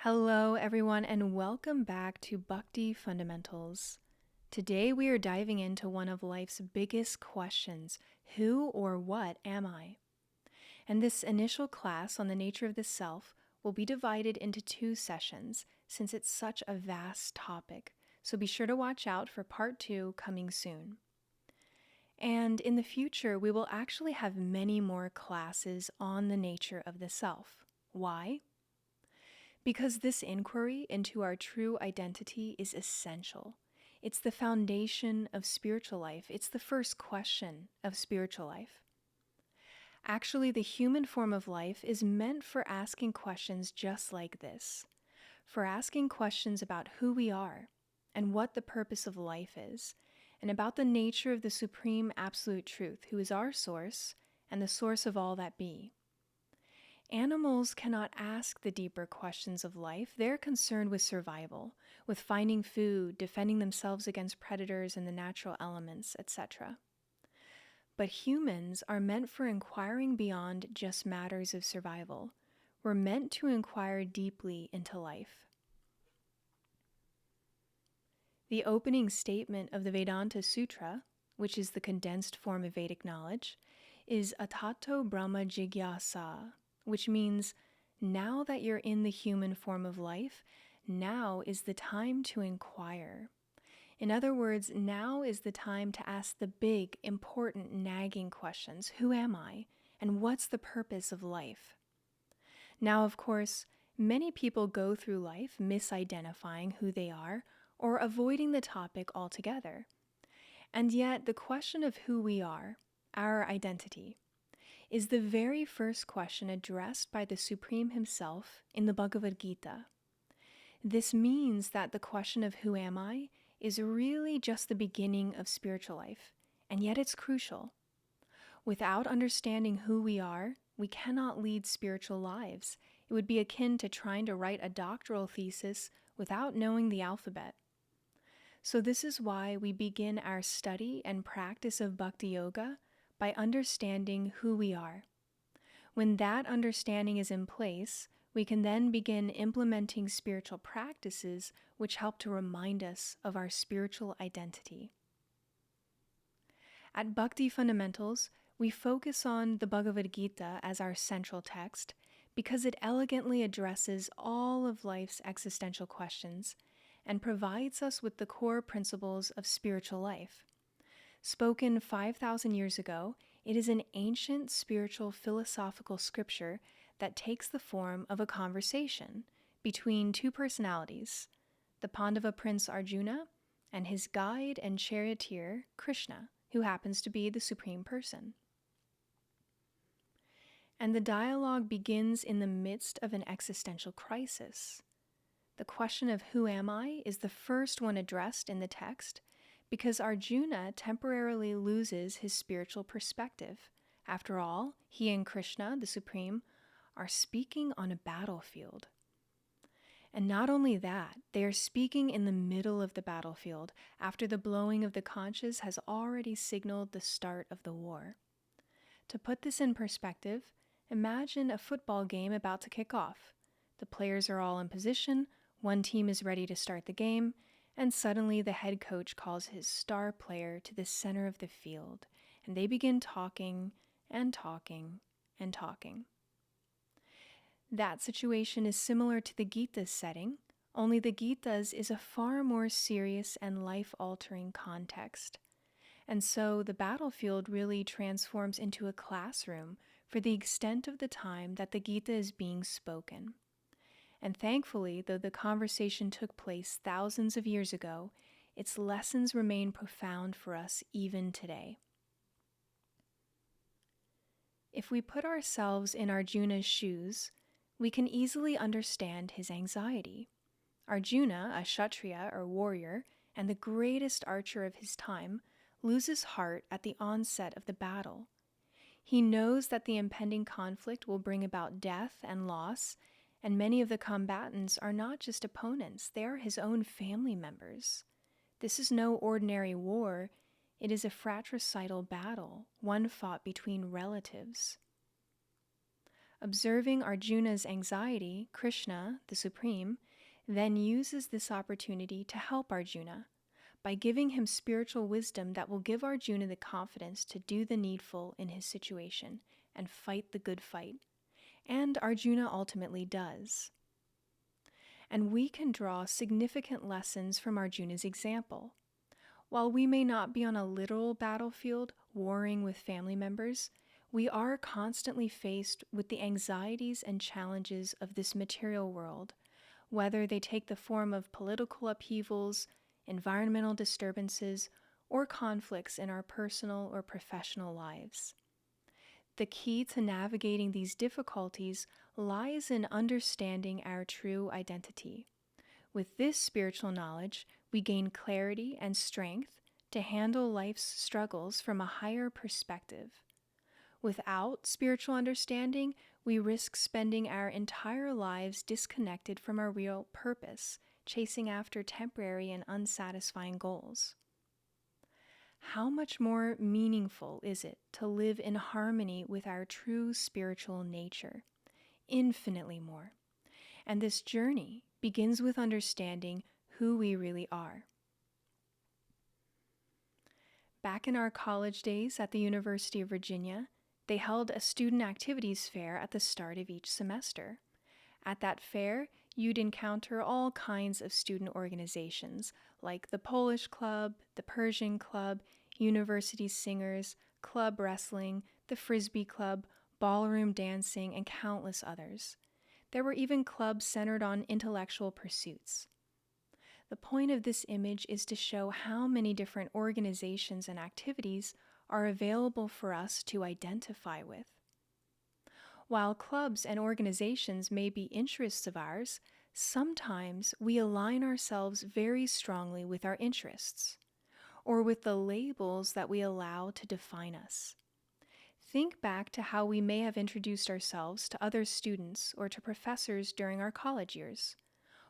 Hello, everyone, and welcome back to Bhakti Fundamentals. Today, we are diving into one of life's biggest questions: who or what am I? And this initial class on the nature of the self will be divided into 2 sessions since it's such a vast topic. So be sure to watch out for part 2 coming soon. And in the future, we will actually have many more classes on the nature of the self. Why? Because this inquiry into our true identity is essential. It's the foundation of spiritual life. It's the first question of spiritual life. Actually, the human form of life is meant for asking questions just like this, for asking questions about who we are and what the purpose of life is, and about the nature of the supreme absolute truth, who is our source and the source of all that be. Animals cannot ask the deeper questions of life. They're concerned with survival, with finding food, defending themselves against predators and the natural elements, etc. But humans are meant for inquiring beyond just matters of survival. We're meant to inquire deeply into life. The opening statement of the Vedanta Sutra, which is the condensed form of Vedic knowledge, is Atato Brahma Jigyasa, which means, now that you're in the human form of life, now is the time to inquire. In other words, now is the time to ask the big, important, nagging questions. Who am I? And what's the purpose of life? Now, of course, many people go through life misidentifying who they are or avoiding the topic altogether. And yet, the question of who we are, our identity, is the very first question addressed by the Supreme Himself in the Bhagavad-gita. This means that the question of who am I is really just the beginning of spiritual life, and yet it's crucial. Without understanding who we are, we cannot lead spiritual lives. It would be akin to trying to write a doctoral thesis without knowing the alphabet. So this is why we begin our study and practice of Bhakti Yoga by understanding who we are. When that understanding is in place, we can then begin implementing spiritual practices which help to remind us of our spiritual identity. At Bhakti Fundamentals, we focus on the Bhagavad-gita as our central text because it elegantly addresses all of life's existential questions and provides us with the core principles of spiritual life. Spoken 5,000 years ago, it is an ancient spiritual philosophical scripture that takes the form of a conversation between 2 personalities, the Pandava prince Arjuna and his guide and charioteer Krishna, who happens to be the Supreme Person. And the dialogue begins in the midst of an existential crisis. The question of who am I is the first one addressed in the text, because Arjuna temporarily loses his spiritual perspective. After all, he and Krishna, the Supreme, are speaking on a battlefield. And not only that, they are speaking in the middle of the battlefield, after the blowing of the conches has already signaled the start of the war. To put this in perspective, imagine a football game about to kick off. The players are all in position, one team is ready to start the game, and suddenly the head coach calls his star player to the center of the field, and they begin talking and talking and talking. That situation is similar to the Gita's setting, only the Gita's is a far more serious and life-altering context. And so the battlefield really transforms into a classroom for the extent of the time that the Gita is being spoken. And thankfully, though the conversation took place thousands of years ago, its lessons remain profound for us even today. If we put ourselves in Arjuna's shoes, we can easily understand his anxiety. Arjuna, a Kshatriya or warrior, and the greatest archer of his time, loses heart at the onset of the battle. He knows that the impending conflict will bring about death and loss, and many of the combatants are not just opponents, they are his own family members. This is no ordinary war, it is a fratricidal battle, one fought between relatives. Observing Arjuna's anxiety, Krishna, the Supreme, then uses this opportunity to help Arjuna by giving him spiritual wisdom that will give Arjuna the confidence to do the needful in his situation and fight the good fight. And Arjuna ultimately does. And we can draw significant lessons from Arjuna's example. While we may not be on a literal battlefield warring with family members, we are constantly faced with the anxieties and challenges of this material world, whether they take the form of political upheavals, environmental disturbances, or conflicts in our personal or professional lives. The key to navigating these difficulties lies in understanding our true identity. With this spiritual knowledge, we gain clarity and strength to handle life's struggles from a higher perspective. Without spiritual understanding, we risk spending our entire lives disconnected from our real purpose, chasing after temporary and unsatisfying goals. How much more meaningful is it to live in harmony with our true spiritual nature? Infinitely more. And this journey begins with understanding who we really are. Back in our college days at the University of Virginia, they held a student activities fair at the start of each semester. At that fair, you'd encounter all kinds of student organizations like the Polish Club, the Persian Club, university singers, club wrestling, the Frisbee Club, ballroom dancing, and countless others. There were even clubs centered on intellectual pursuits. The point of this image is to show how many different organizations and activities are available for us to identify with. While clubs and organizations may be interests of ours, sometimes we align ourselves very strongly with our interests, or with the labels that we allow to define us. Think back to how we may have introduced ourselves to other students or to professors during our college years.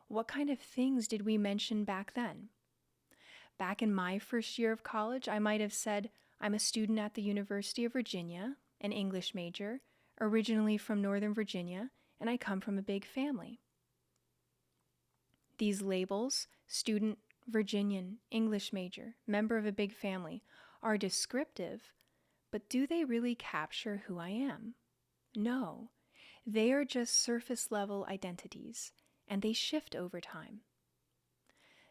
What kind of things did we mention back then? Back in my first year of college, I might have said, I'm a student at the University of Virginia, an English major, originally from Northern Virginia, and I come from a big family. These labels, student, Virginian, English major, member of a big family, are descriptive, but do they really capture who I am? No, they are just surface-level identities, and they shift over time.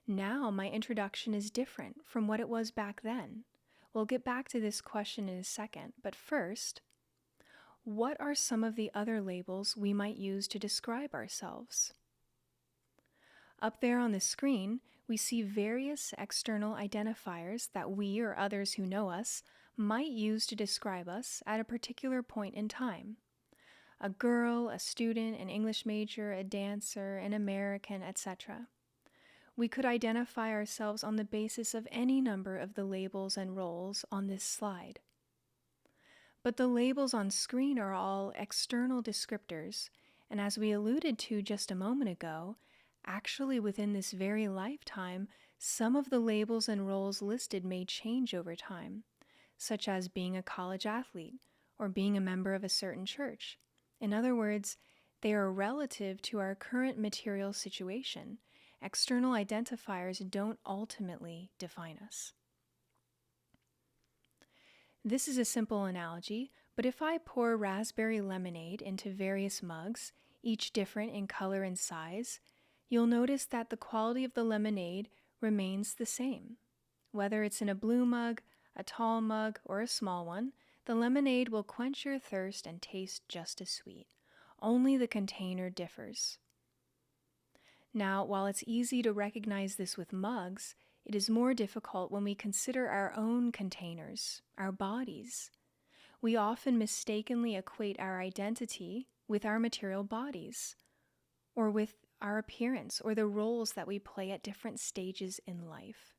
Now my introduction is different from what it was back then. We'll get back to this question in a second, but first, what are some of the other labels we might use to describe ourselves? Up there on the screen, we see various external identifiers that we or others who know us might use to describe us at a particular point in time. A girl, a student, an English major, a dancer, an American, etc. We could identify ourselves on the basis of any number of the labels and roles on this slide. But the labels on screen are all external descriptors, and as we alluded to just a moment ago, actually within this very lifetime, some of the labels and roles listed may change over time, such as being a college athlete or being a member of a certain church. In other words, they are relative to our current material situation. External identifiers don't ultimately define us. This is a simple analogy, but if I pour raspberry lemonade into various mugs, each different in color and size, you'll notice that the quality of the lemonade remains the same. Whether it's in a blue mug, a tall mug, or a small one, the lemonade will quench your thirst and taste just as sweet. Only the container differs. Now, while it's easy to recognize this with mugs, it is more difficult when we consider our own containers, our bodies. We often mistakenly equate our identity with our material bodies, or with our appearance, or the roles that we play at different stages in life.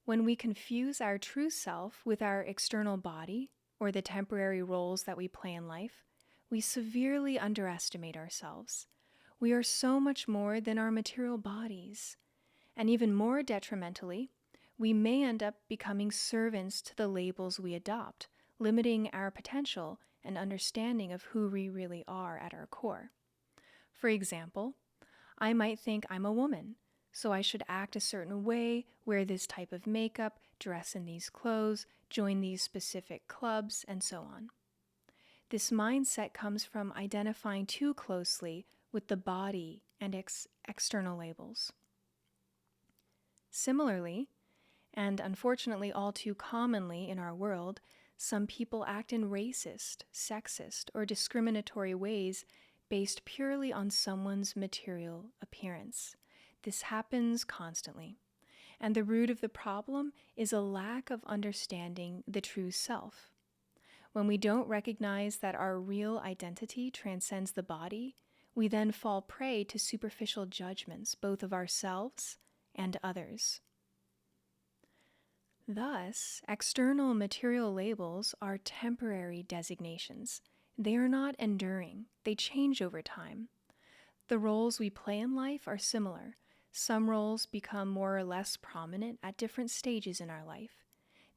When we confuse our true self with our external body, or the temporary roles that we play in life, we severely underestimate ourselves. We are so much more than our material bodies. And even more detrimentally, we may end up becoming servants to the labels we adopt, limiting our potential and understanding of who we really are at our core. For example, I might think I'm a woman, so I should act a certain way, wear this type of makeup, dress in these clothes, join these specific clubs, and so on. This mindset comes from identifying too closely with the body and external labels. Similarly, and unfortunately all too commonly in our world, some people act in racist, sexist, or discriminatory ways based purely on someone's material appearance. This happens constantly, and the root of the problem is a lack of understanding the true self. When we don't recognize that our real identity transcends the body, we then fall prey to superficial judgments, both of ourselves and others. Thus, external material labels are temporary designations. They are not enduring. They change over time. The roles we play in life are similar. Some roles become more or less prominent at different stages in our life.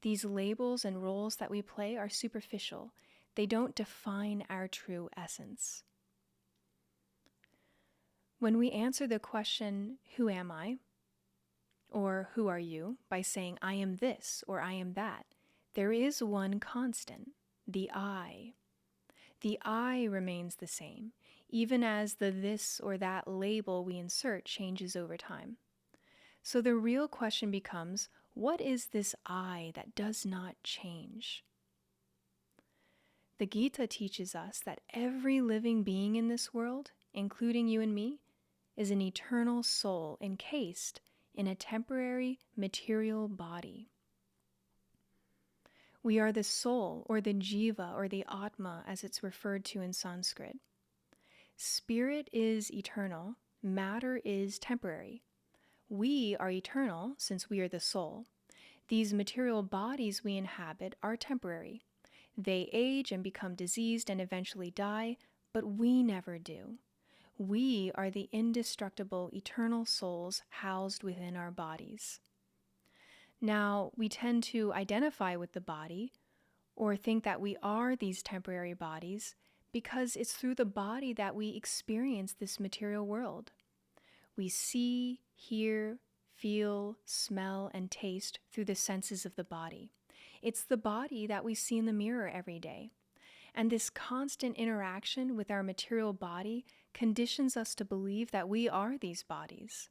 These labels and roles that we play are superficial. They don't define our true essence. When we answer the question, "Who am I?" or "Who are you?" by saying, "I am this" or "I am that," there is one constant, the I. The I remains the same, even as the this or that label we insert changes over time. So the real question becomes, what is this I that does not change? The Gita teaches us that every living being in this world, including you and me, is an eternal soul encased in a temporary material body. We are the soul, or the jiva, or the atma, as it's referred to in Sanskrit. Spirit is eternal, matter is temporary. We are eternal, since we are the soul. These material bodies we inhabit are temporary. They age and become diseased and eventually die, but we never do. We are the indestructible, eternal souls housed within our bodies. Now, we tend to identify with the body or think that we are these temporary bodies because it's through the body that we experience this material world. We see, hear, feel, smell, and taste through the senses of the body. It's the body that we see in the mirror every day. And this constant interaction with our material body conditions us to believe that we are these bodies.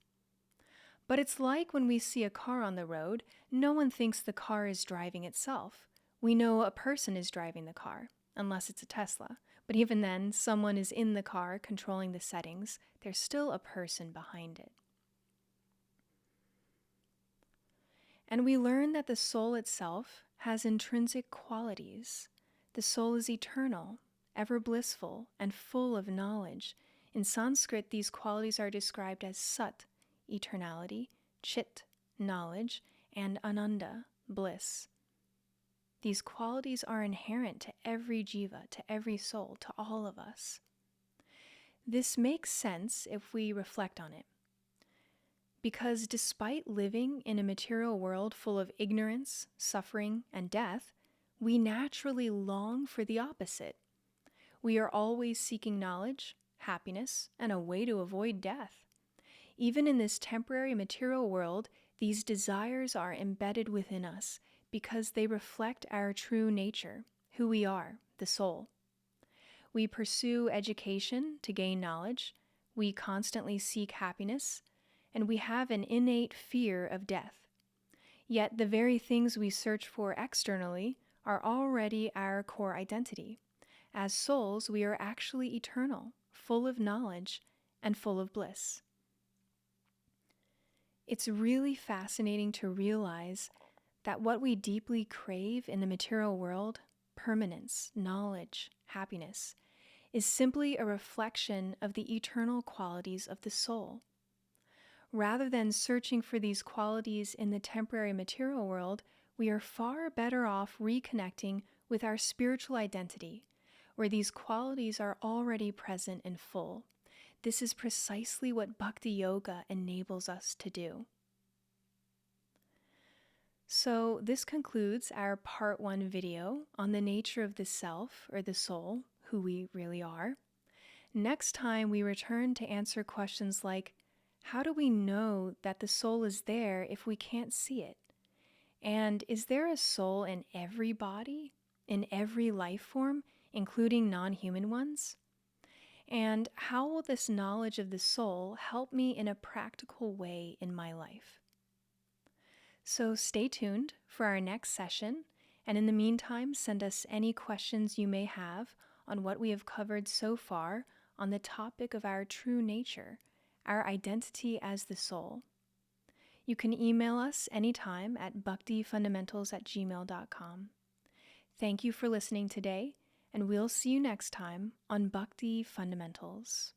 But it's like when we see a car on the road, no one thinks the car is driving itself. We know a person is driving the car, unless it's a Tesla. But even then, someone is in the car controlling the settings. There's still a person behind it. And we learn that the soul itself has intrinsic qualities. The soul is eternal, ever blissful, and full of knowledge. In Sanskrit, these qualities are described as sat, eternality, chit, knowledge, and ananda, bliss. These qualities are inherent to every jiva, to every soul, to all of us. This makes sense if we reflect on it. Because despite living in a material world full of ignorance, suffering, and death, we naturally long for the opposite. We are always seeking knowledge, happiness, and a way to avoid death. Even in this temporary material world, these desires are embedded within us because they reflect our true nature, who we are, the soul. We pursue education to gain knowledge, we constantly seek happiness, and we have an innate fear of death. Yet the very things we search for externally are already our core identity. As souls, we are actually eternal, full of knowledge, and full of bliss. It's really fascinating to realize that what we deeply crave in the material world, permanence, knowledge, happiness, is simply a reflection of the eternal qualities of the soul. Rather than searching for these qualities in the temporary material world, we are far better off reconnecting with our spiritual identity, where these qualities are already present in full. This is precisely what Bhakti Yoga enables us to do. So, this concludes our part 1 video on the nature of the self or the soul, who we really are. Next time, we return to answer questions like, how do we know that the soul is there if we can't see it? And is there a soul in every body, in every life form, including non-human ones? And how will this knowledge of the soul help me in a practical way in my life? So stay tuned for our next session, and in the meantime, send us any questions you may have on what we have covered so far on the topic of our true nature, our identity as the soul. You can email us anytime at bhaktifundamentals@gmail.com. Thank you for listening today, and we'll see you next time on Bhakti Fundamentals.